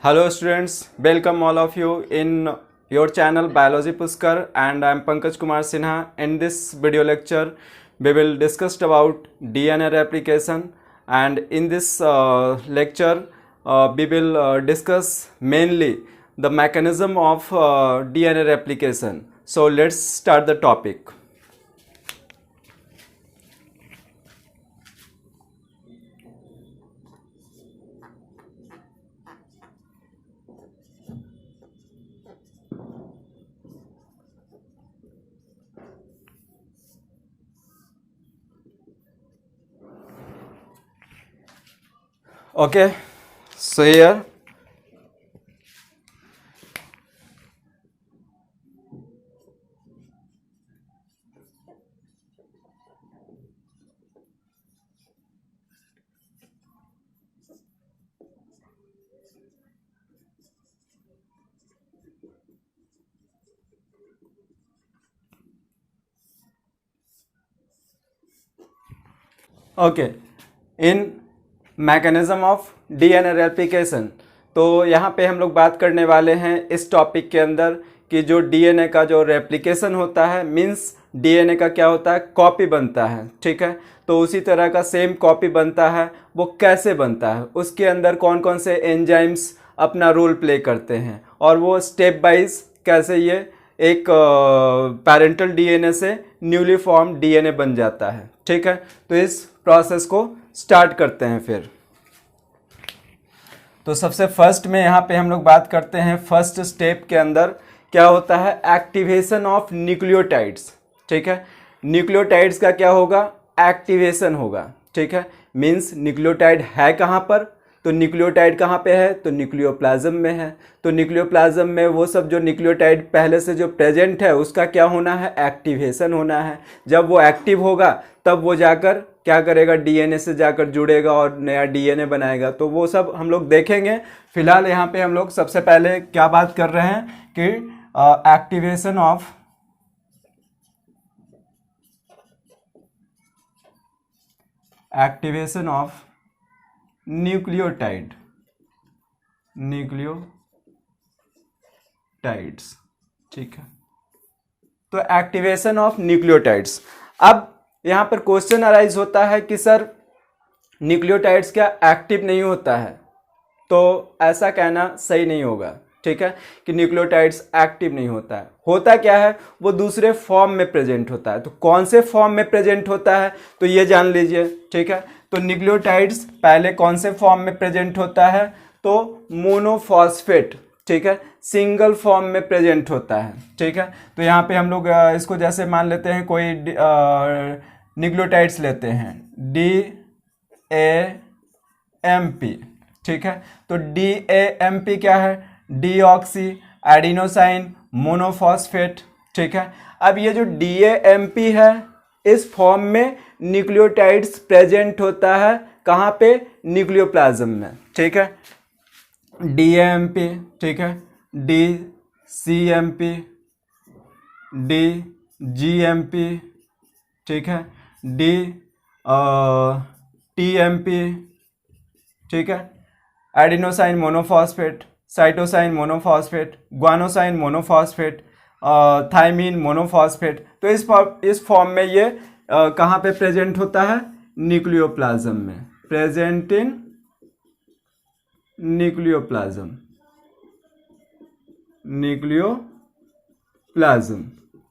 Hello students, welcome all of you in your channel Biology Pushkar, and I am Pankaj Kumar Sinha. In this video lecture, we will discuss about DNA replication, and in this lecture, we will discuss mainly the mechanism of DNA replication. So let's start the topic. Okay, so here okay in mechanism of DNA replication. तो यहाँ पे हम लोग बात करने वाले हैं इस टॉपिक के अंदर कि जो डीएनए का जो रेप्लिकेशन होता है, मीन्स डीएनए का क्या होता है, कॉपी बनता है, ठीक है। तो उसी तरह का सेम कॉपी बनता है, वो कैसे बनता है, उसके अंदर कौन कौन से एंजाइम्स अपना रोल प्ले करते हैं, और वो स्टेप वाइज कैसे ये एक पैरेंटल डीएनए से न्यूली फॉर्म डीएनए बन जाता है, ठीक है। तो इस प्रोसेस को स्टार्ट करते हैं फिर। तो सबसे फर्स्ट में यहाँ पे हम लोग बात करते हैं, फर्स्ट स्टेप के अंदर क्या होता है, एक्टिवेशन ऑफ न्यूक्लियोटाइड्स, ठीक है। न्यूक्लियोटाइड्स का क्या होगा, एक्टिवेशन होगा, ठीक है। मीन्स न्यूक्लियोटाइड है कहाँ पर, तो न्यूक्लियोटाइड कहाँ पे है, तो न्यूक्लियोप्लाज्म में है। तो न्यूक्लियोप्लाज्म में वो सब जो न्यूक्लियोटाइड पहले से जो प्रेजेंट है उसका क्या होना है, एक्टिवेशन होना है। जब वो एक्टिव होगा तब वो जाकर क्या करेगा, डीएनए से जाकर जुड़ेगा और नया डीएनए बनाएगा। तो वो सब हम लोग देखेंगे। फिलहाल यहाँ पे हम लोग सबसे पहले क्या बात कर रहे हैं कि एक्टिवेशन ऑफ न्यूक्लियोटाइड्स, ठीक है। तो एक्टिवेशन ऑफ न्यूक्लियोटाइड्स। अब यहाँ पर क्वेश्चन अराइज होता है कि सर न्यूक्लियोटाइड्स क्या एक्टिव नहीं होता है, तो ऐसा कहना सही नहीं होगा, ठीक है, कि न्यूक्लियोटाइड्स एक्टिव नहीं होता है। होता क्या है, वो दूसरे फॉर्म में प्रेजेंट होता है। तो कौन से फॉर्म में प्रेजेंट होता है, तो ये जान लीजिए, ठीक है। तो न्यूक्लियोटाइड्स पहले कौन से फॉर्म में प्रेजेंट होता है, तो मोनोफॉस्फेट, ठीक है, सिंगल फॉर्म में प्रेजेंट होता है, ठीक है। तो यहाँ पे हम लोग इसको जैसे मान लेते हैं, कोई न्यूक्लियोटाइड्स लेते हैं DAMP, ठीक है। तो DAMP क्या है, डीऑक्सी एडिनोसाइन मोनोफॉस्फेट, ठीक है। अब ये जो DAMP है, इस फॉर्म में न्यूक्लियोटाइड्स प्रेजेंट होता है कहाँ पे, न्यूक्लियोप्लाज्म में, ठीक है। DAMP, ठीक है, DCMP, DGMP, ठीक है, TMP, ठीक है, adenosine monophosphate, cytosine monophosphate, guanosine monophosphate, thymine monophosphate. तो इस फॉर्म में ये कहाँ पे प्रेजेंट होता है, न्यूक्लियोप्लाज्म में, प्रेजेंट इन न्यूक्लियोप्लाज्म,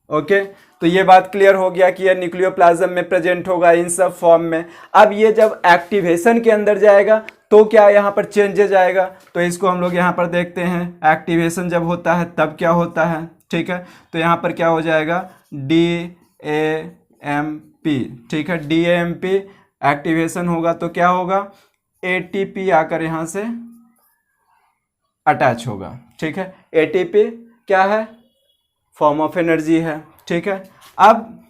ओके। तो ये बात क्लियर हो गया कि ये न्यूक्लियोप्लाज्म में प्रेजेंट होगा इन सब फॉर्म में। अब ये जब एक्टिवेशन के अंदर जाएगा तो क्या यहाँ पर चेंजेज आएगा, तो इसको हम लोग यहाँ पर देखते हैं। एक्टिवेशन जब होता है तब क्या होता है, ठीक है। तो यहाँ पर क्या हो जाएगा, DAMP, ठीक है, DAMP एक्टिवेशन होगा तो क्या होगा, ATP आकर यहाँ से अटैच होगा, ठीक है। ATP क्या है, फॉर्म ऑफ एनर्जी है, ठीक है। अब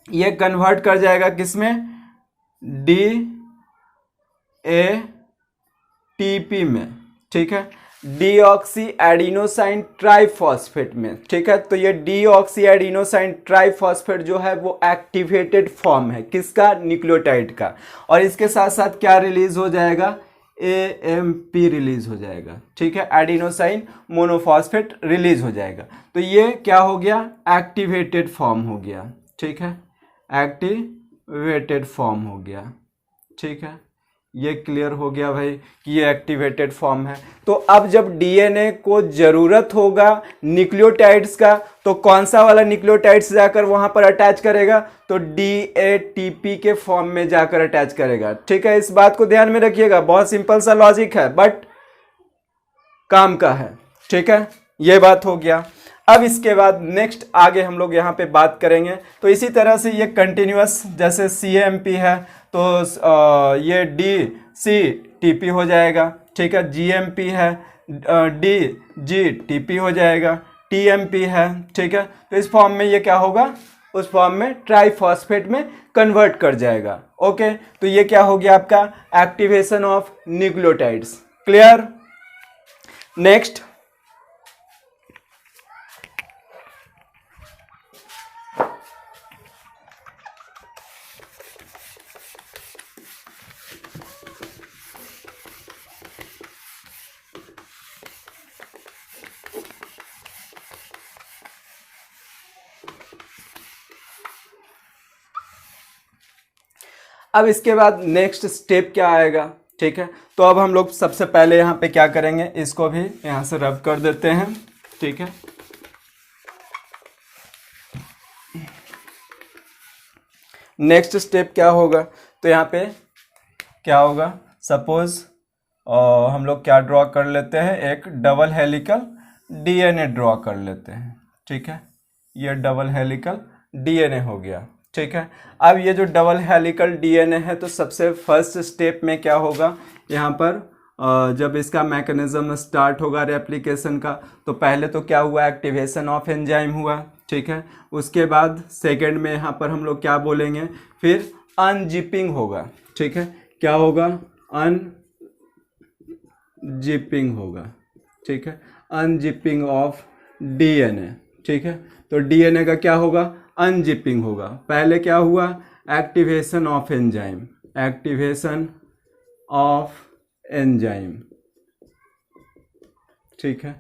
ये कन्वर्ट कर जाएगा किसमें, DATP में, ठीक है, डीऑक्सी एडिनोसाइन ट्राइफॉस्फेट में, ठीक है। तो ये डीऑक्सी एडिनोसाइन ट्राइफॉस्फेट जो है वो एक्टिवेटेड फॉर्म है किसका, न्यूक्लियोटाइड का। और इसके साथ साथ क्या रिलीज हो जाएगा, AMP रिलीज हो जाएगा, ठीक है, एडिनोसाइन मोनोफॉस्फेट रिलीज हो जाएगा। तो ये क्या हो गया, एक्टिवेटेड फॉर्म हो गया, ठीक है, एक्टिवेटेड फॉर्म हो गया, ठीक है। ये क्लियर हो गया भाई कि ये एक्टिवेटेड फॉर्म है। तो अब जब डीएनए को जरूरत होगा न्यूक्लियोटाइड्स का, तो कौन सा वाला न्यूक्लियोटाइड्स जाकर वहां पर अटैच करेगा, तो DATP के फॉर्म में जाकर अटैच करेगा, ठीक है। इस बात को ध्यान में रखिएगा, बहुत सिंपल सा लॉजिक है बट काम का है, ठीक है। ये बात हो गया। अब इसके बाद नेक्स्ट आगे हम लोग यहाँ पे बात करेंगे। तो इसी तरह से ये कंटिन्यूअस, जैसे CAMP है तो ये DCTP हो जाएगा, ठीक है, GMP है DGTP हो जाएगा, TMP है, ठीक है। तो इस फॉर्म में ये क्या होगा, उस फॉर्म में ट्राइफॉस्फेट में कन्वर्ट कर जाएगा। ओके, तो ये क्या हो गया आपका activation of nucleotides. Clear. Next, अब इसके बाद नेक्स्ट स्टेप क्या आएगा, ठीक है। तो अब हम लोग सबसे पहले यहाँ पे क्या करेंगे, इसको भी यहाँ से रब कर देते हैं, ठीक है। नेक्स्ट स्टेप क्या होगा, तो यहाँ पे क्या होगा, सपोज हम लोग क्या ड्रॉ कर लेते हैं, एक डबल हेलिकल डीएनए ड्रॉ कर लेते हैं, ठीक है। ये डबल हेलिकल डीएनए हो गया, ठीक है। अब ये जो डबल हेलिकल डीएनए है, तो सबसे फर्स्ट स्टेप में क्या होगा, यहाँ पर जब इसका मैकेनिज्म स्टार्ट होगा रेप्लिकेशन का, तो पहले तो क्या हुआ, एक्टिवेशन ऑफ एंजाइम हुआ, ठीक है। उसके बाद सेकंड में यहाँ पर हम लोग क्या बोलेंगे, फिर अनजिपिंग होगा, ठीक है। क्या होगा, अनजिपिंग होगा, ठीक है, अनजिपिंग ऑफ डीएनए, ठीक है। तो डीएनए का क्या होगा, अनजिपिंग होगा। पहले क्या हुआ, activation of enzyme, activation of enzyme, ठीक है।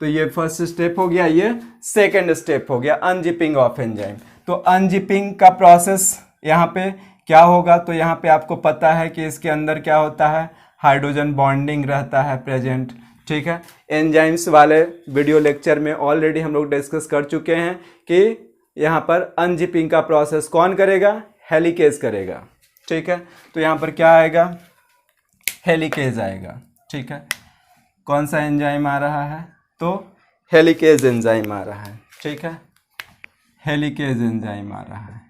तो ये फर्स्ट स्टेप हो गया, ये सेकंड स्टेप हो गया, अनजिपिंग ऑफ एंजाइम। तो अनजिपिंग का प्रोसेस यहाँ पे क्या होगा, तो यहाँ पे आपको पता है कि इसके अंदर क्या होता है, हाइड्रोजन बॉन्डिंग रहता है प्रेजेंट, ठीक है। एंजाइम्स वाले वीडियो लेक्चर में ऑलरेडी हम लोग डिस्कस कर चुके हैं कि यहाँ पर अनजिपिंग का प्रोसेस कौन करेगा, हेलिकेज करेगा, ठीक है। तो यहाँ पर क्या आएगा, हेलिकेज आएगा, ठीक है। कौन सा एंजाइम आ रहा है, तो हेलिकेज एंजाइम आ रहा है, ठीक है, हेलिकेज एंजाइम आ रहा है,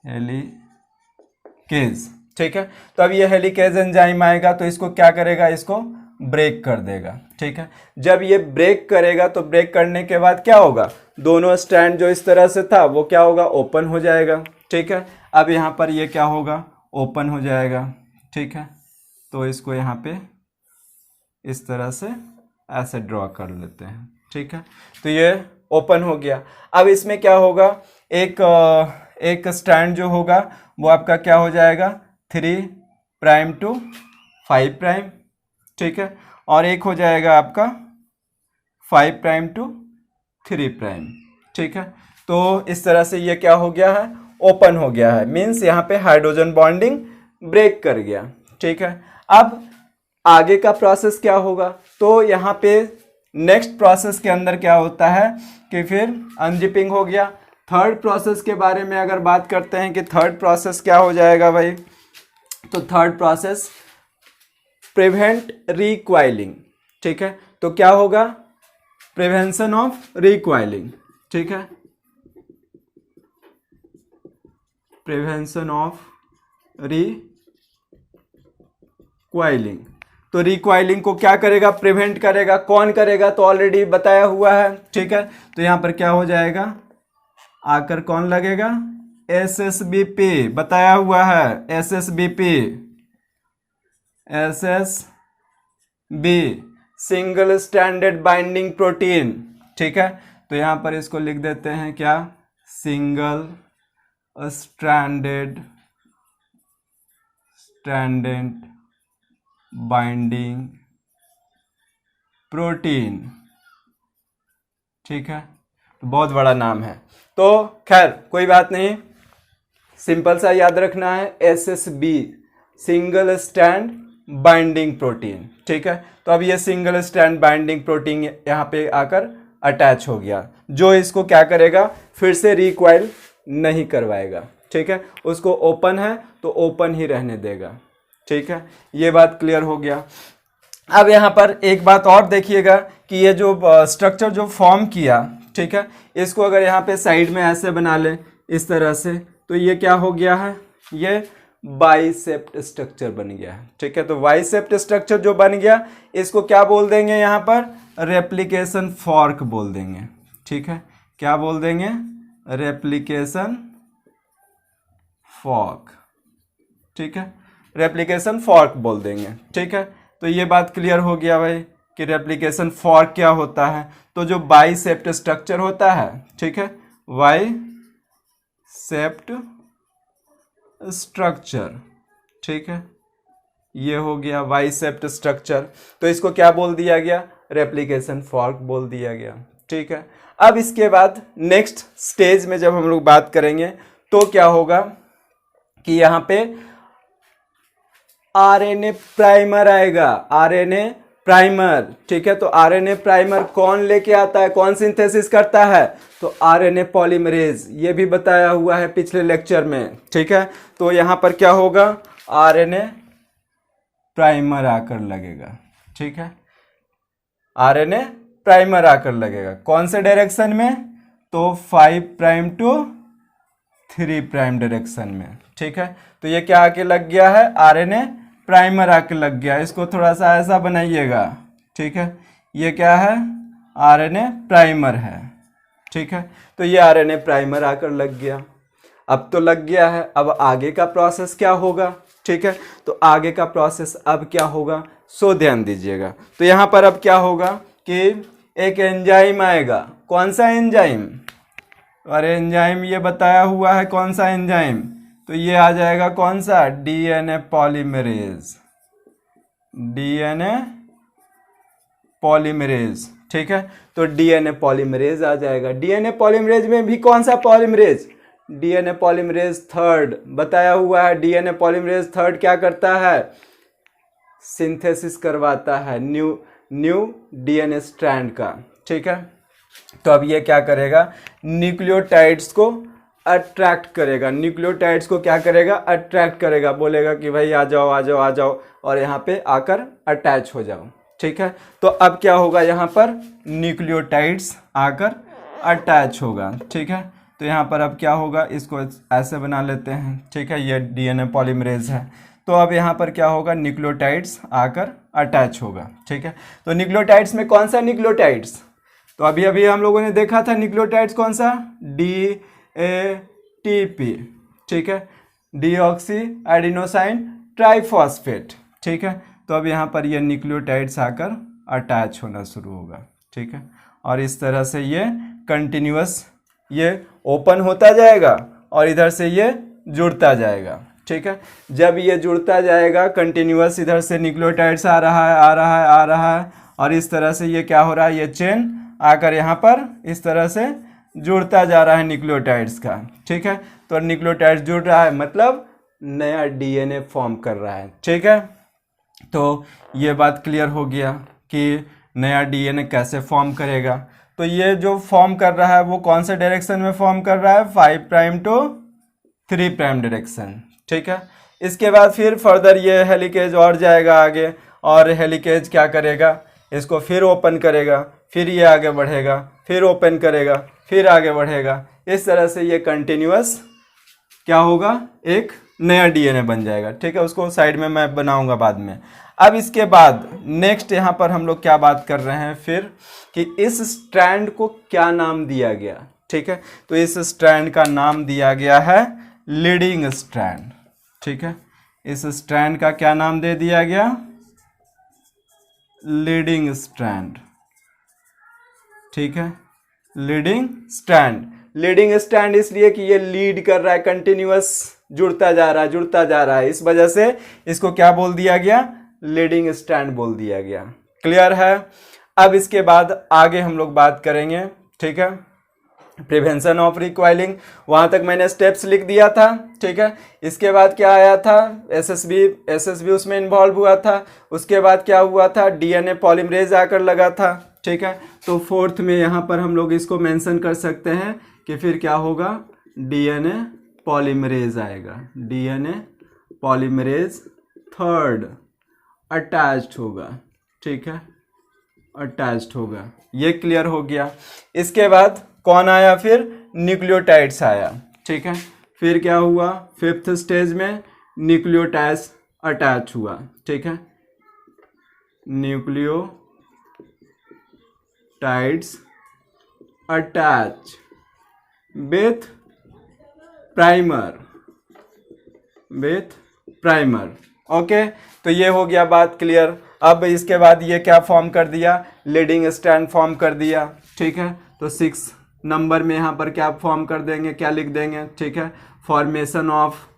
हेलिकेज, ठीक है। तो अब ये हेलिकेज एंजाइम आएगा तो इसको क्या करेगा, इसको ब्रेक कर देगा, ठीक है। जब ये ब्रेक करेगा तो ब्रेक करने के बाद क्या होगा, दोनों स्ट्रैंड जो इस तरह से था वो क्या होगा, ओपन हो जाएगा, ठीक है। अब यहाँ पर ये क्या होगा, ओपन हो जाएगा, ठीक है। तो इसको यहाँ पे इस तरह से ऐसे ड्रॉ कर लेते हैं, ठीक है। तो ये ओपन हो गया। अब इसमें क्या होगा, एक स्ट्रैंड जो होगा वो आपका क्या हो जाएगा, 3 प्राइम टू 5 प्राइम, ठीक है। और एक हो जाएगा आपका 5 प्राइम टू 3 प्राइम, ठीक है। तो इस तरह से ये क्या हो गया है, ओपन हो गया है, मीन्स यहाँ पे हाइड्रोजन बॉन्डिंग ब्रेक कर गया, ठीक है। अब आगे का प्रोसेस क्या होगा, तो यहाँ पे नेक्स्ट प्रोसेस के अंदर क्या होता है कि फिर अनजिपिंग हो गया। थर्ड प्रोसेस के बारे में अगर बात करते हैं कि थर्ड प्रोसेस क्या हो जाएगा भाई, तो थर्ड प्रोसेस प्रिवेंट रिक्वाइलिंग, ठीक है। तो क्या होगा, प्रिवेंशन ऑफ रिक्वाइलिंग, ठीक है, प्रिवेंशन ऑफ रिक्वाइलिंग। तो रिक्वाइलिंग को क्या करेगा, प्रिवेंट करेगा। कौन करेगा, तो ऑलरेडी बताया हुआ है, ठीक है। तो यहां पर क्या हो जाएगा, आकर कौन लगेगा, SSBP, बताया हुआ है SSBP, SSB single standard binding protein, ठीक है। तो यहां पर इसको लिख देते हैं क्या, सिंगल स्ट्रैंडेड बाइंडिंग प्रोटीन। ठीक है, तो बहुत बड़ा नाम है, तो खैर कोई बात नहीं, सिंपल सा याद रखना है, SSB single stand binding protein. ठीक है, तो अब ये सिंगल स्टैंड बाइंडिंग प्रोटीन यहाँ पे आकर अटैच हो गया, जो इसको क्या करेगा, फिर से रिकॉइल नहीं करवाएगा। ठीक है, उसको ओपन है तो ओपन ही रहने देगा। ठीक है, ये बात क्लियर हो गया। अब यहाँ पर एक बात और देखिएगा कि ये जो स्ट्रक्चर जो फॉर्म किया, ठीक है, इसको अगर यहाँ पे साइड में ऐसे बना ले इस तरह से, तो ये क्या हो गया है, ये बाइसेप्ट स्ट्रक्चर बन गया है। ठीक है, तो बाइसेप्ट स्ट्रक्चर जो बन गया, इसको क्या बोल देंगे, यहाँ पर रेप्लिकेशन फॉर्क बोल देंगे। ठीक है, क्या बोल देंगे, रेप्लिकेशन फॉर्क। ठीक है, रेप्लिकेशन फॉर्क बोल देंगे। ठीक है, तो ये बात क्लियर हो गया भाई कि रेप्लिकेशन फॉर्क क्या होता है। तो जो बाइसेप्ट स्ट्रक्चर होता है, ठीक है, बाइसेप्ट स्ट्रक्चर, ठीक है, ये हो गया बाइसेप्ट स्ट्रक्चर, तो इसको क्या बोल दिया गया, रेप्लिकेशन फॉर्क बोल दिया गया। ठीक है, अब इसके बाद नेक्स्ट स्टेज में जब हम लोग बात करेंगे तो क्या होगा कि यहाँ पे आरएनए प्राइमर आएगा, आरएनए प्राइमर। ठीक है, तो आरएनए प्राइमर कौन लेके आता है, कौन सिंथेसिस करता है, तो आरएनए पॉलीमरेज, ये भी बताया हुआ है पिछले लेक्चर में। ठीक है, तो यहाँ पर क्या होगा, आरएनए प्राइमर आकर लगेगा। ठीक है, आरएनए प्राइमर आकर लगेगा, कौन से डायरेक्शन में, तो 5 प्राइम टू 3 प्राइम डायरेक्शन में। ठीक है, तो ये क्या आके लग गया है, आरएनए प्राइमर आके लग गया, इसको थोड़ा सा ऐसा बनाइएगा। ठीक है, ये क्या है, आरएनए प्राइमर है। ठीक है, तो ये आरएनए प्राइमर आकर लग गया। अब तो लग गया है, अब आगे का प्रोसेस क्या होगा। ठीक है, तो आगे का प्रोसेस अब क्या होगा, सो ध्यान दीजिएगा। तो यहाँ पर अब क्या होगा कि एक एंजाइम आएगा, कौन सा एंजाइम, अरे एंजाइम ये बताया हुआ है कौन सा एंजाइम, तो ये आ जाएगा कौन सा, डीएनए पॉलीमरेज, डीएनए पॉलीमरेज। ठीक है, तो डीएनए पॉलीमरेज आ जाएगा। डीएनए पॉलीमरेज में भी कौन सा पॉलीमरेज, डीएनए पॉलीमरेज थर्ड बताया हुआ है। डीएनए पॉलीमरेज थर्ड क्या करता है, सिंथेसिस करवाता है न्यू डीएनए स्ट्रैंड का। ठीक है, तो अब ये क्या करेगा, न्यूक्लियोटाइड्स को अट्रैक्ट करेगा, न्यूक्लियोटाइड्स को क्या करेगा, अट्रैक्ट करेगा, बोलेगा कि भाई आ जाओ आ जाओ आ जाओ, और यहाँ पे आकर अटैच हो जाओ। ठीक है, तो अब क्या होगा, यहाँ पर न्यूक्लियोटाइड्स आकर अटैच होगा। ठीक है, तो यहाँ पर अब क्या होगा, इसको ऐसे बना लेते हैं। ठीक है, ये डीएनए पॉलीमरेज है, तो अब यहाँ पर क्या होगा, न्यूक्लियोटाइड्स आकर अटैच होगा। ठीक है, तो न्यूक्लियोटाइड्स में कौन सा न्यूक्लियोटाइड्स, तो अभी अभी हम लोगों ने देखा था न्यूक्लियोटाइड्स कौन सा, DATP। ठीक है, डीऑक्सी एडिनोसाइन ट्राइफॉस्फेट। ठीक है, तो अब यहाँ पर ये न्यूक्लियोटाइड्स आकर अटैच होना शुरू होगा। ठीक है, और इस तरह से ये कंटिन्यूअस ये ओपन होता जाएगा और इधर से ये जुड़ता जाएगा। ठीक है, जब ये जुड़ता जाएगा कंटिन्यूअस, इधर से न्यूक्लियोटाइड्स आ रहा है आ रहा है आ रहा है, और इस तरह से ये क्या हो रहा है, ये चेन आकर यहाँ पर इस तरह से जुड़ता जा रहा है न्यूक्लियोटाइड्स का। ठीक है, तो न्यूक्लियोटाइड्स जुड़ रहा है मतलब नया डीएनए फॉर्म कर रहा है। ठीक है, तो ये बात क्लियर हो गया कि नया डीएनए कैसे फॉर्म करेगा। तो ये जो फॉर्म कर रहा है वो कौन से डायरेक्शन में फॉर्म कर रहा है, 5 प्राइम टू 3 प्राइम डायरेक्शन। ठीक है, इसके बाद फिर फर्दर ये हेलिकेज और जाएगा आगे, और हेलिकेज क्या करेगा, इसको फिर ओपन करेगा, फिर ये आगे बढ़ेगा, फिर ओपन करेगा, फिर आगे बढ़ेगा। इस तरह से ये कंटिन्यूअस क्या होगा, एक नया डीएनए बन जाएगा। ठीक है, उसको साइड में मैं बनाऊंगा बाद में। अब इसके बाद नेक्स्ट यहाँ पर हम लोग क्या बात कर रहे हैं फिर, कि इस स्ट्रैंड को क्या नाम दिया गया। ठीक है, तो इस स्ट्रैंड का नाम दिया गया है लीडिंग स्ट्रैंड। ठीक है, इस स्ट्रैंड का क्या नाम दे दिया गया, लीडिंग स्ट्रैंड। ठीक है, लीडिंग स्ट्रैंड, लीडिंग स्ट्रैंड इसलिए कि ये लीड कर रहा है, कंटिन्यूअस जुड़ता जा रहा है जुड़ता जा रहा है, इस वजह से इसको क्या बोल दिया गया, लीडिंग स्ट्रैंड बोल दिया गया। क्लियर है। अब इसके बाद आगे हम लोग बात करेंगे, ठीक है, प्रिवेंशन ऑफ रिकॉइलिंग। वहां तक मैंने स्टेप्स लिख दिया था, ठीक है। इसके बाद क्या आया था, एसएसबी उसमें इन्वॉल्व हुआ था। उसके बाद क्या हुआ था, डीएनए पॉलीमरेज आकर लगा था, ठीक है। तो फोर्थ में यहाँ पर हम लोग इसको मेंशन कर सकते हैं कि फिर क्या होगा, डीएनए पॉलीमरेज आएगा, डीएनए पॉलीमरेज थर्ड अटैच्ड होगा, ठीक है, अटैच्ड होगा। ये क्लियर हो गया। इसके बाद कौन आया, फिर न्यूक्लियोटाइड्स आया, ठीक है। फिर क्या हुआ, फिफ्थ स्टेज में न्यूक्लियोटाइड्स अटैच हुआ, ठीक है, nucleotides attach with primer, okay. तो ये हो गया बात क्लियर। अब इसके बाद ये क्या फॉर्म कर दिया, लीडिंग स्ट्रैंड फॉर्म कर दिया, ठीक है। तो 6 नंबर में यहाँ पर क्या फॉर्म कर देंगे, क्या लिख देंगे, ठीक है, फॉर्मेशन ऑफ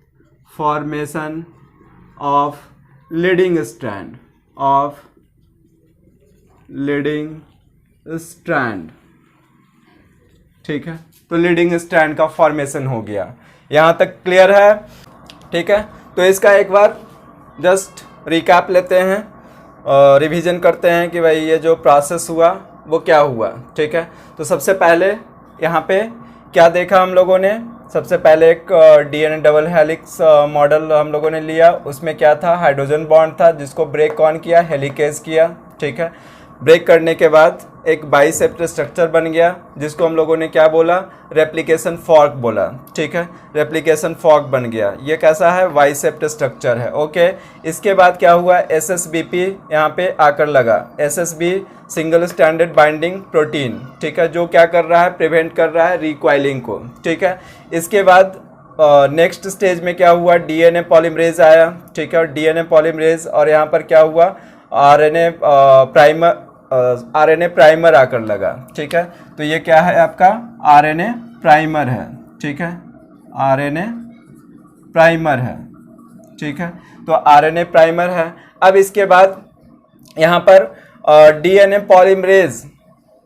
लीडिंग स्ट्रैंड, ठीक है। तो लीडिंग स्ट्रैंड का फॉर्मेशन हो गया। यहाँ तक क्लियर है, ठीक है। तो इसका एक बार जस्ट रिकैप लेते हैं, रिवीजन करते हैं कि भाई ये जो प्रोसेस हुआ वो क्या हुआ, ठीक है। तो सबसे पहले यहाँ पे क्या देखा हम लोगों ने, सबसे पहले एक डीएनए डबल हेलिक्स मॉडल हम लोगों ने लिया। उसमें क्या था, हाइड्रोजन बॉन्ड था जिसको ब्रेक कौन किया, हेलिकेज किया, ठीक है। ब्रेक करने के बाद एक बाइसेप्टर स्ट्रक्चर बन गया जिसको हम लोगों ने क्या बोला, रेप्लिकेशन फॉर्क बोला, ठीक है, रेप्लिकेशन फॉर्क बन गया। ये कैसा है, बाइसेप्टर स्ट्रक्चर है, ओके। इसके बाद क्या हुआ, एसएसबीपी यहाँ पे आकर लगा, SSB single standard binding protein, ठीक है, जो क्या कर रहा है, प्रिवेंट कर रहा है रिकॉइलिंग को, ठीक है। इसके बाद नेक्स्ट स्टेज में क्या हुआ, डीएनए पॉलीमरेज आया, ठीक है, और डीएनए पॉलीमरेज और यहाँ पर क्या हुआ, आरएनए प्राइमर आकर लगा, ठीक है। तो ये क्या है आपका, आरएनए प्राइमर है, ठीक है, आरएनए प्राइमर है, ठीक है। तो आरएनए प्राइमर है। अब इसके बाद यहाँ पर DNA polymerase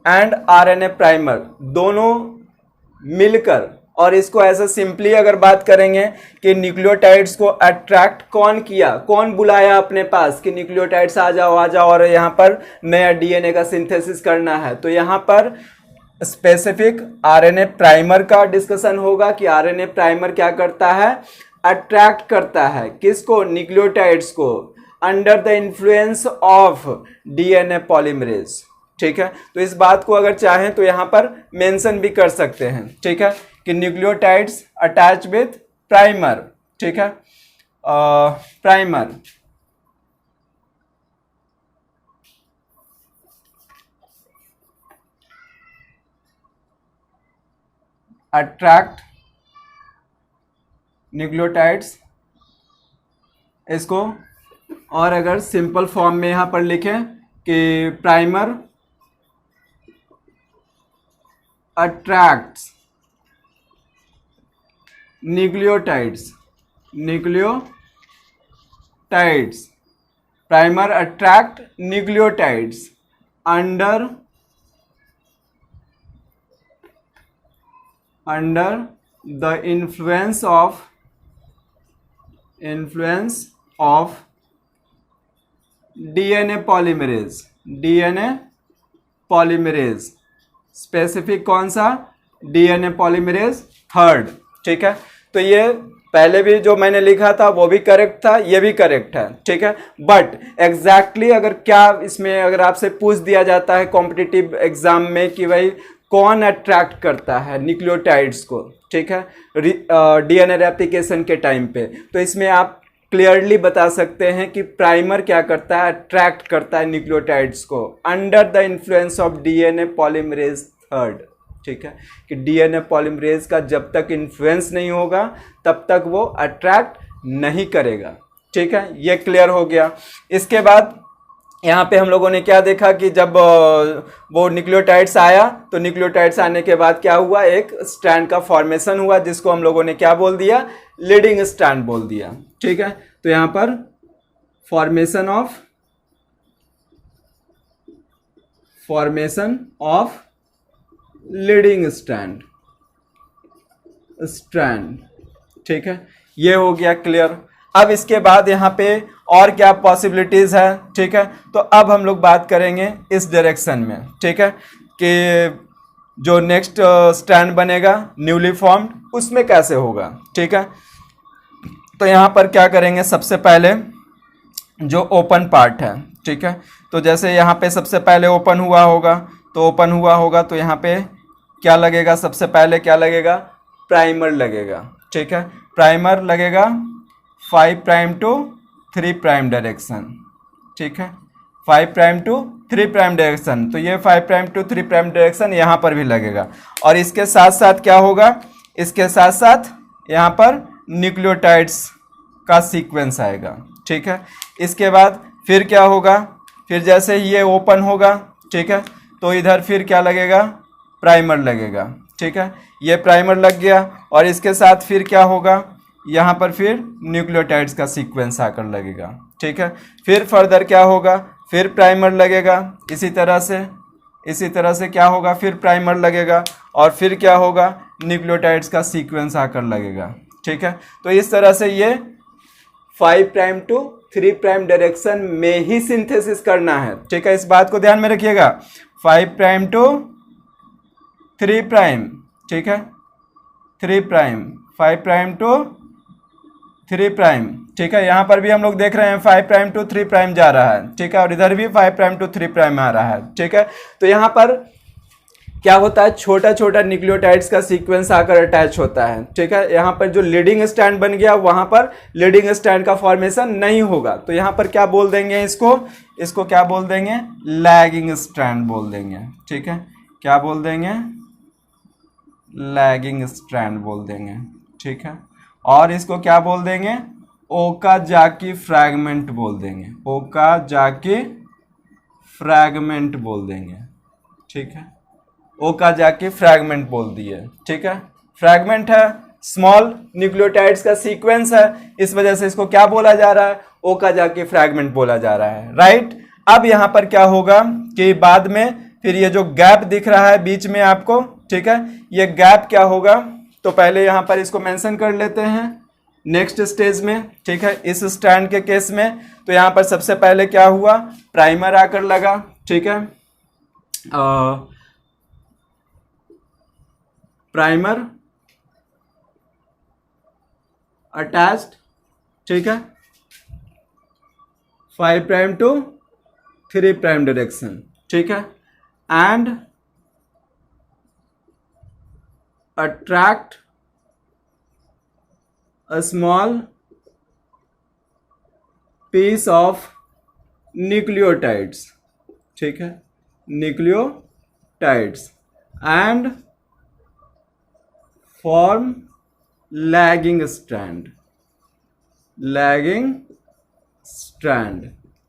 and RNA primer दोनों मिलकर, और इसको ऐसा सिंपली अगर बात करेंगे कि न्यूक्लियोटाइड्स को अट्रैक्ट कौन किया, कौन बुलाया अपने पास कि न्यूक्लियोटाइड्स आ जाओ और यहाँ पर नया डीएनए का सिंथेसिस करना है, तो यहाँ पर स्पेसिफिक आरएनए प्राइमर का डिस्कशन होगा कि आरएनए प्राइमर क्या करता है, अट्रैक्ट करता है किसको, न्यूक्लियोटाइड्स को, under the influence of DNA polymerase, ठीक है। तो इस बात को अगर चाहें तो यहाँ पर मेंशन भी कर सकते हैं, ठीक है, कि न्यूक्लियोटाइड्स अटैच विथ प्राइमर, ठीक है, प्राइमर अट्रैक्ट न्यूक्लियोटाइड्स, इसको और अगर सिंपल फॉर्म में यहां पर लिखें कि primer attracts nucleotides, primer attract nucleotides under the influence of DNA polymerase, specific कौन सा, DNA polymerase थर्ड, ठीक है। तो ये पहले भी जो मैंने लिखा था वो भी करेक्ट था, ये भी करेक्ट है, ठीक है। बट एग्जैक्टली अगर क्या इसमें अगर आपसे पूछ दिया जाता है कॉम्पिटिटिव एग्जाम में कि भाई कौन अट्रैक्ट करता है न्यूक्लियोटाइड्स को, ठीक है, डीएनए रेप्लिकेशन के टाइम पे, तो इसमें आप क्लियरली बता सकते हैं कि प्राइमर क्या करता है, अट्रैक्ट करता है न्यूक्लियोटाइड्स को under the influence of DNA polymerase third, ठीक है, कि डीएनए पॉलीमरेज का जब तक इन्फ्लुएंस नहीं होगा तब तक वो अट्रैक्ट नहीं करेगा, ठीक है। ये क्लियर हो गया। इसके बाद यहाँ पे हम लोगों ने क्या देखा कि जब वो न्यूक्लियोटाइड्स आया तो न्यूक्लियोटाइड्स आने के बाद क्या हुआ, एक स्ट्रैंड का फॉर्मेशन हुआ जिसको हम लोगों ने क्या बोल दिया, लीडिंग स्ट्रैंड बोल दिया, ठीक है। तो यहाँ पर formation of formation of leading strand, ठीक है, ये हो गया क्लियर। अब इसके बाद यहाँ पे और क्या पॉसिबिलिटीज है, ठीक है, तो अब हम लोग बात करेंगे इस डायरेक्शन में, ठीक है, कि जो नेक्स्ट स्ट्रैंड बनेगा न्यूली फॉर्म्ड उसमें कैसे होगा, ठीक है। तो यहाँ पर क्या करेंगे, सबसे पहले जो ओपन पार्ट है, ठीक है, तो जैसे यहाँ पे सबसे पहले ओपन हुआ होगा, तो यहाँ पे क्या लगेगा, सबसे पहले क्या लगेगा, प्राइमर लगेगा, ठीक है, प्राइमर लगेगा 5 प्राइम टू 3 प्राइम डायरेक्शन, ठीक है, 5 प्राइम टू 3 प्राइम डायरेक्शन, तो ये 5 प्राइम टू 3 प्राइम डायरेक्शन यहाँ पर भी लगेगा। और इसके साथ साथ क्या होगा, इसके साथ साथ यहाँ पर न्यूक्लियोटाइड्स का सीक्वेंस आएगा, ठीक है। इसके बाद फिर क्या होगा, फिर जैसे ही ये ओपन होगा, ठीक है, तो इधर फिर क्या लगेगा, प्राइमर लगेगा, ठीक है, ये प्राइमर लग गया। और इसके साथ फिर क्या होगा, यहाँ पर फिर न्यूक्लियोटाइड्स का सीक्वेंस आकर लगेगा, ठीक है। फिर फर्दर क्या होगा, फिर प्राइमर लगेगा, इसी तरह से क्या होगा, फिर प्राइमर लगेगा और फिर क्या होगा, न्यूक्लियोटाइड्स का सीक्वेंस आकर लगेगा, ठीक है। तो इस तरह से ये 5 प्राइम टू 3 प्राइम डायरेक्शन में ही सिंथेसिस करना है, ठीक है, इस बात को ध्यान में रखिएगा। 5 प्राइम टू 3 प्राइम, ठीक है, 3 प्राइम, 5 प्राइम टू 3 प्राइम, ठीक है, यहाँ पर भी हम लोग देख रहे हैं 5 प्राइम टू 3 प्राइम जा रहा है, ठीक है, और इधर भी 5 प्राइम टू 3 प्राइम आ रहा है, ठीक है। तो यहाँ पर क्या होता है, छोटा छोटा न्यूक्लियोटाइड्स का सीक्वेंस आकर अटैच होता है, ठीक है। यहाँ पर जो लीडिंग स्ट्रैंड बन गया वहाँ पर लीडिंग स्ट्रैंड का फॉर्मेशन नहीं होगा, तो यहाँ पर क्या बोल देंगे, इसको क्या बोल देंगे, लैगिंग स्ट्रैंड बोल देंगे, ठीक है, क्या बोल देंगे, लैगिंग स्ट्रैंड बोल देंगे, ठीक है। और इसको क्या बोल देंगे, ओकाजाकी फ्रैगमेंट बोल देंगे, ओकाजाकी फ्रैगमेंट बोल देंगे, ठीक है, ओकाजाकी फ्रैगमेंट बोल दिए, ठीक है। फ्रैगमेंट है, स्मॉल न्यूक्लियोटाइड्स का सीक्वेंस है, इस वजह से इसको क्या बोला जा रहा है, ओकाजाकी फ्रैगमेंट बोला जा रहा है, राइट। अब यहाँ पर क्या होगा कि बाद में फिर ये जो गैप दिख रहा है बीच में आपको, ठीक है, ये गैप क्या होगा, तो पहले यहाँ पर इसको मेंशन कर लेते हैं नेक्स्ट स्टेज में, ठीक है, इस स्ट्रैंड के केस में। तो यहाँ पर सबसे पहले क्या हुआ, प्राइमर आकर लगा, ठीक है, प्राइमर अटैच्ड, ठीक है, 5 प्राइम टू 3 प्राइम डायरेक्शन, ठीक है, and attract a small piece of nucleotides, ठीक है, nucleotides and form lagging strand,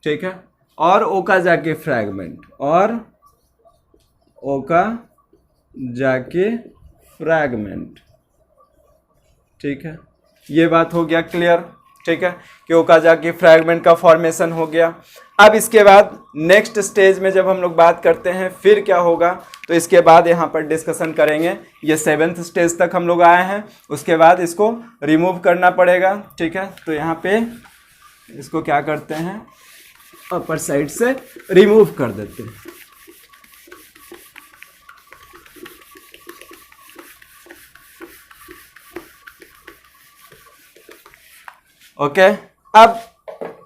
ठीक है, और ओकाजाकी फ्रैगमेंट, और ओकाजाकी फ्रैगमेंट, ठीक है, ये बात हो गया क्लियर, ठीक है, कि ओकाजाकी फ्रैगमेंट का फॉर्मेशन हो गया। अब इसके बाद नेक्स्ट स्टेज में जब हम लोग बात करते हैं फिर क्या होगा, तो इसके बाद यहाँ पर डिस्कशन करेंगे, ये 7th स्टेज तक हम लोग आए हैं, उसके बाद इसको रिमूव करना पड़ेगा, ठीक है। तो यहाँ पे इसको क्या करते हैं, अपर साइड से रिमूव कर देते हैं, ओके। अब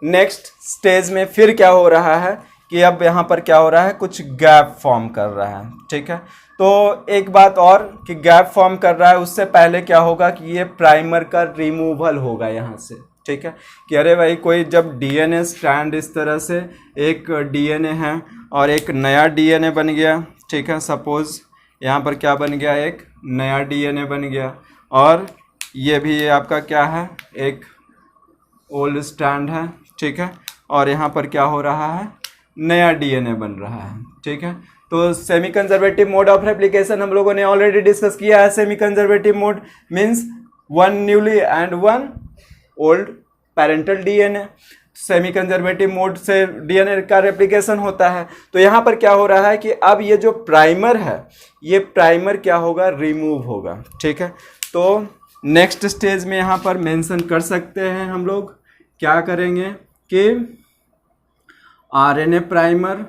नेक्स्ट स्टेज में फिर क्या हो रहा है कि अब यहाँ पर क्या हो रहा है, कुछ गैप फॉर्म कर रहा है, ठीक है। तो एक बात और कि गैप फॉर्म कर रहा है, उससे पहले क्या होगा कि ये प्राइमर का रिमूवल होगा यहाँ से, ठीक है, कि अरे भाई कोई जब डीएनए स्ट्रैंड इस तरह से एक डीएनए है और एक नया डीएनए बन गया, ठीक है, सपोज यहाँ पर क्या बन गया, एक नया डीएनए बन गया, और ये भी ये आपका क्या है, एक ओल्ड स्ट्रैंड है, ठीक है, और यहाँ पर क्या हो रहा है, नया डीएनए बन रहा है, ठीक है। तो semi conservative mode of replication हम लोगों ने ऑलरेडी डिस्कस किया है। Semi conservative mode means 1 newly and 1 old parental DNA. Semi conservative mode से डीएनए का रेप्लिकेशन होता है। तो यहाँ पर क्या हो रहा है कि अब ये जो प्राइमर है, ये प्राइमर क्या होगा, रिमूव होगा। ठीक है, तो नेक्स्ट स्टेज में यहाँ पर मेंशन कर सकते हैं हम लोग, क्या करेंगे कि RNA primer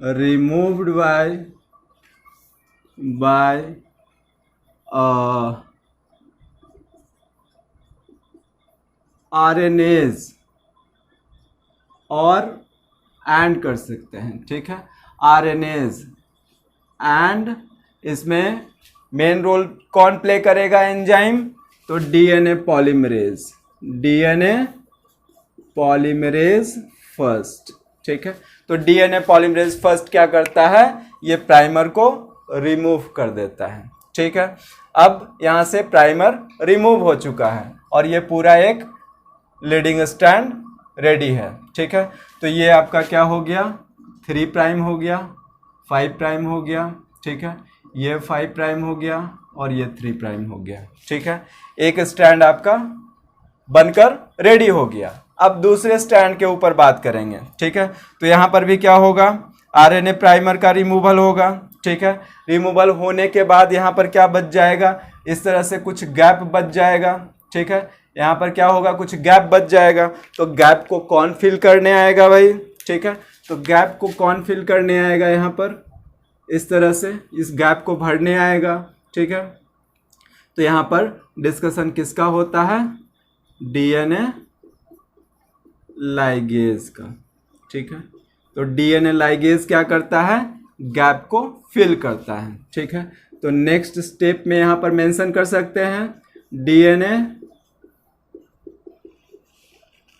removed by RNAs और एंड कर सकते हैं। ठीक है, RNAs एंड इसमें मेन रोल कौन प्ले करेगा एंजाइम, तो डीएनए पॉलीमरेज फर्स्ट। ठीक है, तो डीएनए पॉलीमरेज फर्स्ट क्या करता है, ये प्राइमर को रिमूव कर देता है। ठीक है, अब यहाँ से प्राइमर रिमूव हो चुका है और ये पूरा एक लीडिंग स्ट्रैंड रेडी है। ठीक है, तो ये आपका क्या हो गया, 3 प्राइम हो गया, 5 प्राइम हो गया। ठीक है, ये 5 प्राइम हो गया और ये 3 प्राइम हो गया। ठीक है, एक स्ट्रैंड आपका बनकर रेडी हो गया। अब दूसरे स्ट्रैंड के ऊपर बात करेंगे। ठीक है, तो यहाँ पर भी क्या होगा, आरएनए प्राइमर का रिमूवल होगा। ठीक है, रिमूवल होने के बाद यहाँ पर क्या बच जाएगा, इस तरह से कुछ गैप बच जाएगा। ठीक है, यहाँ पर क्या होगा, कुछ गैप बच जाएगा। तो गैप को कौन फिल करने आएगा भाई। ठीक है, तो गैप को कौन फिल करने आएगा, यहाँ पर इस तरह से इस गैप को भरने आएगा। ठीक है, तो यहाँ पर डिस्कशन किसका होता है, डीएनए लाइगेज का। ठीक है, तो डीएनए लाइगेज क्या करता है, गैप को फिल करता है। ठीक है, तो नेक्स्ट स्टेप में यहां पर मेंशन कर सकते हैं, DNA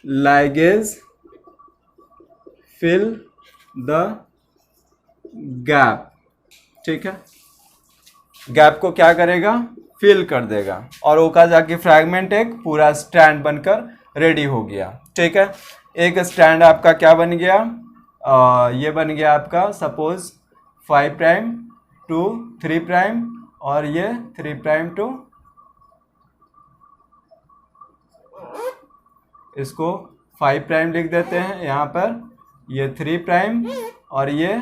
ligase fill the gap. ठीक है, गैप को क्या करेगा, फिल कर देगा और ओकाजाकी फ्रैगमेंट एक पूरा स्ट्रैंड बनकर रेडी हो गया। ठीक है, एक स्ट्रैंड आपका क्या बन गया, ये बन गया आपका सपोज 5 प्राइम टू 3 प्राइम और ये 3 प्राइम टू, इसको 5 प्राइम लिख देते हैं यहाँ पर, ये 3 प्राइम और ये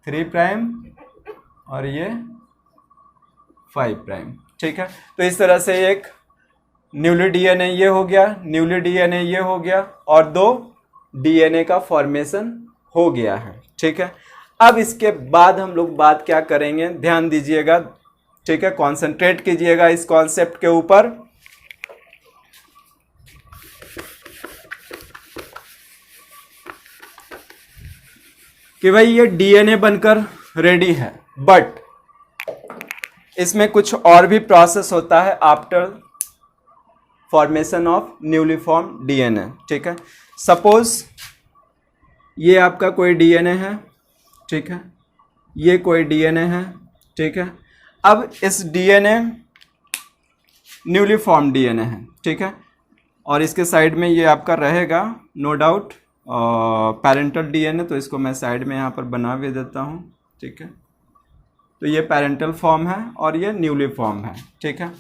3 प्राइम और ये 5 प्राइम। ठीक है, तो इस तरह से एक न्यूली डीएनए ये हो गया, न्यूली डीएनए ये हो गया और 2 डीएनए का फॉर्मेशन हो गया है। ठीक है, अब इसके बाद हम लोग बात क्या करेंगे, ध्यान दीजिएगा। ठीक है, कॉन्सेंट्रेट कीजिएगा इस कॉन्सेप्ट के ऊपर। कि भाई ये डीएनए बनकर रेडी है, बट इसमें कुछ और भी प्रोसेस होता है after formation of newly form DNA. ठीक है, सपोज ये आपका कोई डीएनए है। ठीक है, ये कोई डीएनए है। ठीक है, अब इस डीएनए न्यूली फॉर्म डीएनए है। ठीक है, और इसके साइड में ये आपका रहेगा नो डाउट पैरेंटल डीएनए, तो इसको मैं साइड में यहाँ पर बना भी देता हूँ। ठीक है, तो ये पैरेंटल फॉर्म है और ये न्यूली फॉर्म है। ठीक है,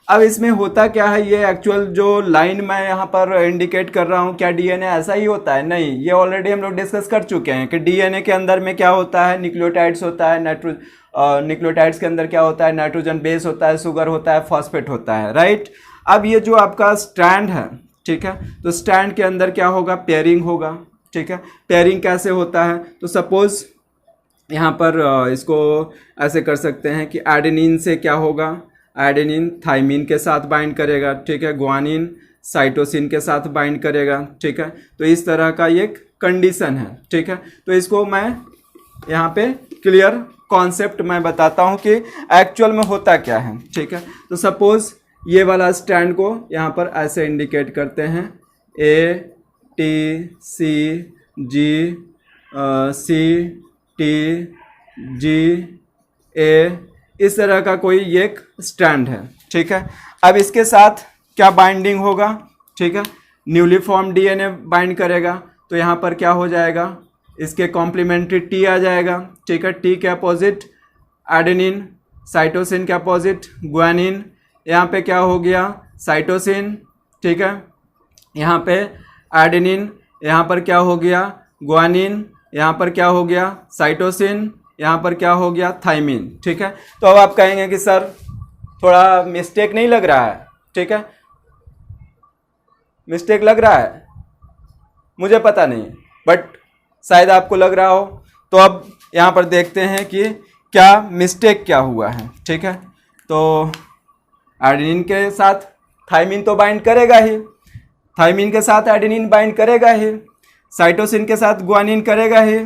अब इसमें होता क्या है, ये एक्चुअल जो लाइन मैं यहाँ पर इंडिकेट कर रहा हूँ, क्या डीएनए ऐसा ही होता है, नहीं, ये ऑलरेडी हम लोग डिस्कस कर चुके हैं कि डीएनए के अंदर में क्या होता है, न्यूक्लियोटाइड्स होता है, न्यूक्लियोटाइड्स के अंदर क्या होता है, नाइट्रोजन बेस होता है, शुगर होता है, फॉस्फेट होता है, राइट। अब ये जो आपका स्ट्रैंड है, ठीक है, तो स्ट्रैंड के अंदर क्या होगा, पेयरिंग होगा। ठीक है, पेयरिंग कैसे होता है, तो सपोज यहाँ पर इसको ऐसे कर सकते हैं कि एडेनिन से क्या होगा, एडेनिन थाइमिन के साथ बाइंड करेगा। ठीक है, ग्वानिन साइटोसिन के साथ बाइंड करेगा। ठीक है, तो इस तरह का एक कंडीशन है। ठीक है, तो इसको मैं यहाँ पे क्लियर कॉन्सेप्ट मैं बताता हूँ कि एक्चुअल में होता क्या है। ठीक है, तो सपोज ये वाला स्टैंड को यहाँ पर ऐसे इंडिकेट करते हैं, A T C ji C T G ए, इस तरह का कोई एक स्ट्रैंड है। ठीक है, अब इसके साथ क्या बाइंडिंग होगा, ठीक है, न्यूली फॉर्म डीएनए बाइंड करेगा, तो यहाँ पर क्या हो जाएगा, इसके कॉम्प्लीमेंट्री टी आ जाएगा। ठीक है, टी के अपोजिट एडेनिन, साइटोसिन के अपोजिट ग्वानिन, यहाँ पे क्या हो गया, साइटोसिन, ठीक है, यहाँ पे एडेनिन, यहाँ पर क्या हो गया, ग्वानिन, यहाँ पर क्या हो गया, साइटोसिन, यहाँ पर क्या हो गया, थाइमिन, ठीक है। तो अब आप कहेंगे कि सर थोड़ा मिस्टेक नहीं लग रहा है, ठीक है, मिस्टेक लग रहा है, मुझे पता नहीं, बट शायद आपको लग रहा हो। तो अब यहाँ पर देखते हैं कि क्या मिस्टेक क्या हुआ है, ठीक है। तो एडेनिन के साथ थाइमिन तो बाइंड करेगा ही, थाइमिन के साथ एडेनिन बाइंड करेगा ही, साइटोसिन के साथ ग्वानिन करेगा ही,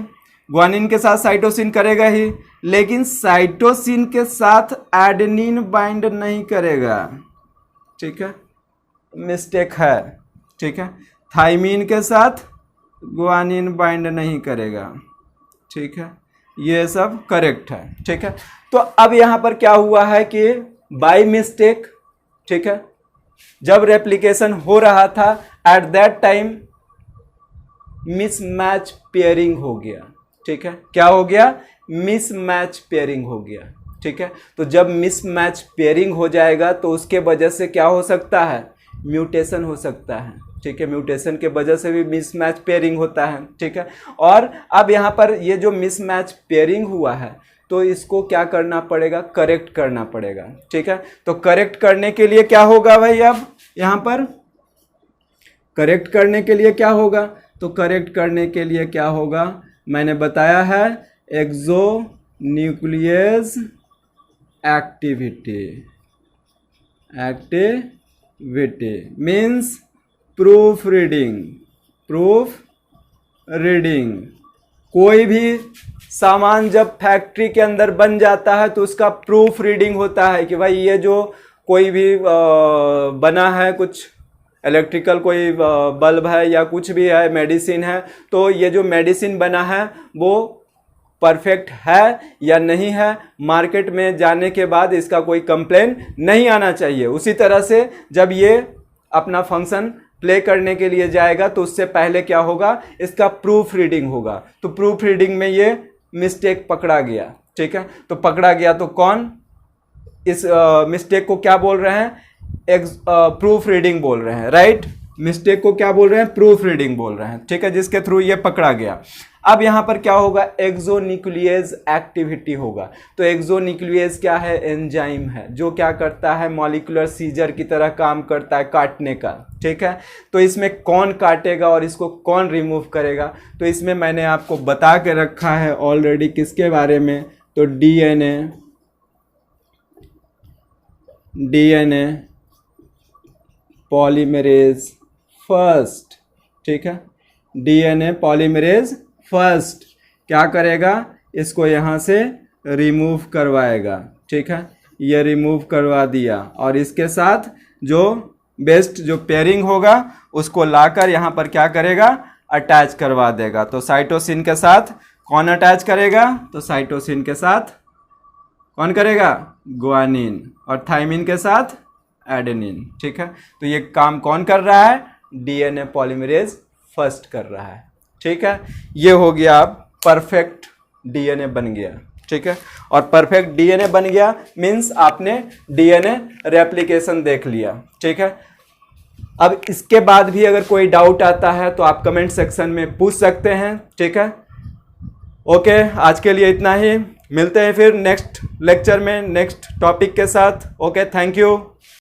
ग्वानिन के साथ साइटोसिन करेगा ही, लेकिन साइटोसिन के साथ एडेनिन बाइंड नहीं करेगा, ठीक है, मिस्टेक है, ठीक है। थाइमिन के साथ ग्वानिन बाइंड नहीं करेगा, ठीक है, ये सब करेक्ट है, ठीक है। तो अब यहाँ पर क्या हुआ है कि बाय मिस्टेक, ठीक है, जब रेप्लिकेशन हो रहा था at that time mismatch pairing हो गया, ठीक है, क्या हो गया, मिसमैच पेयरिंग हो गया, ठीक है। तो जब मिसमैच पेयरिंग हो जाएगा तो उसके वजह से क्या हो सकता है, म्यूटेशन हो सकता है, ठीक है, म्यूटेशन के वजह से भी मिसमैच पेयरिंग होता है, ठीक है। और अब यहाँ पर ये जो मिसमैच पेयरिंग हुआ है तो इसको क्या करना पड़ेगा, करेक्ट करना पड़ेगा, ठीक है। तो करेक्ट करने के लिए क्या होगा भाई, अब यहाँ पर करेक्ट करने के लिए क्या होगा, तो करेक्ट करने के लिए क्या होगा, मैंने बताया है exonuclease activity means proof reading. कोई भी सामान जब फैक्ट्री के अंदर बन जाता है तो उसका प्रूफ रीडिंग होता है कि भाई ये जो कोई भी बना है, कुछ इलेक्ट्रिकल कोई बल्ब है या कुछ भी है, मेडिसिन है, तो ये जो मेडिसिन बना है वो परफेक्ट है या नहीं है, मार्केट में जाने के बाद इसका कोई कंप्लेन नहीं आना चाहिए। उसी तरह से जब ये अपना फंक्शन प्ले करने के लिए जाएगा तो उससे पहले क्या होगा, इसका प्रूफ रीडिंग होगा। तो प्रूफ रीडिंग में ये मिस्टेक पकड़ा गया, ठीक है। तो पकड़ा गया तो कौन इस मिस्टेक को क्या बोल रहे हैं, प्रूफ रीडिंग बोल रहे हैं, राइट। मिस्टेक को क्या बोल रहे हैं, प्रूफ रीडिंग बोल रहे हैं, ठीक है, जिसके थ्रू ये पकड़ा गया। अब यहां पर क्या होगा, एक्सोन्यूक्लियस एक्टिविटी होगा। तो एक्सोन्यूक्लियस क्या है, एंजाइम है जो क्या करता है, मॉलिक्यूलर सीजर की तरह काम करता है काटने का, ठीक है। तो इसमें कौन काटेगा और इसको कौन रिमूव करेगा, तो इसमें मैंने आपको बता के रखा है ऑलरेडी किसके बारे में, तो डीएनए पॉलीमरेज फर्स्ट, ठीक है, डीएनए पॉलीमरेज फर्स्ट क्या करेगा, इसको यहाँ से रिमूव करवाएगा, ठीक है, ये रिमूव करवा दिया और इसके साथ जो बेस्ट जो पेयरिंग होगा उसको लाकर यहाँ पर क्या करेगा, अटैच करवा देगा। तो साइटोसिन के साथ कौन अटैच करेगा, तो साइटोसिन के साथ कौन करेगा, ग्वानिन, और थाइमिन के साथ एडेनिन, ठीक है। तो ये काम कौन कर रहा है, डीएनए पॉलीमरेज फर्स्ट कर रहा है, ठीक है। ये हो गया, अब परफेक्ट डीएनए बन गया, ठीक है। और परफेक्ट डीएनए बन गया मीन्स आपने डीएनए रेप्लिकेशन देख लिया, ठीक है। अब इसके बाद भी अगर कोई डाउट आता है तो आप कमेंट सेक्शन में पूछ सकते हैं, ठीक है। ओके, आज के लिए इतना ही, मिलते हैं फिर नेक्स्ट लेक्चर में नेक्स्ट टॉपिक के साथ। Okay, thank you.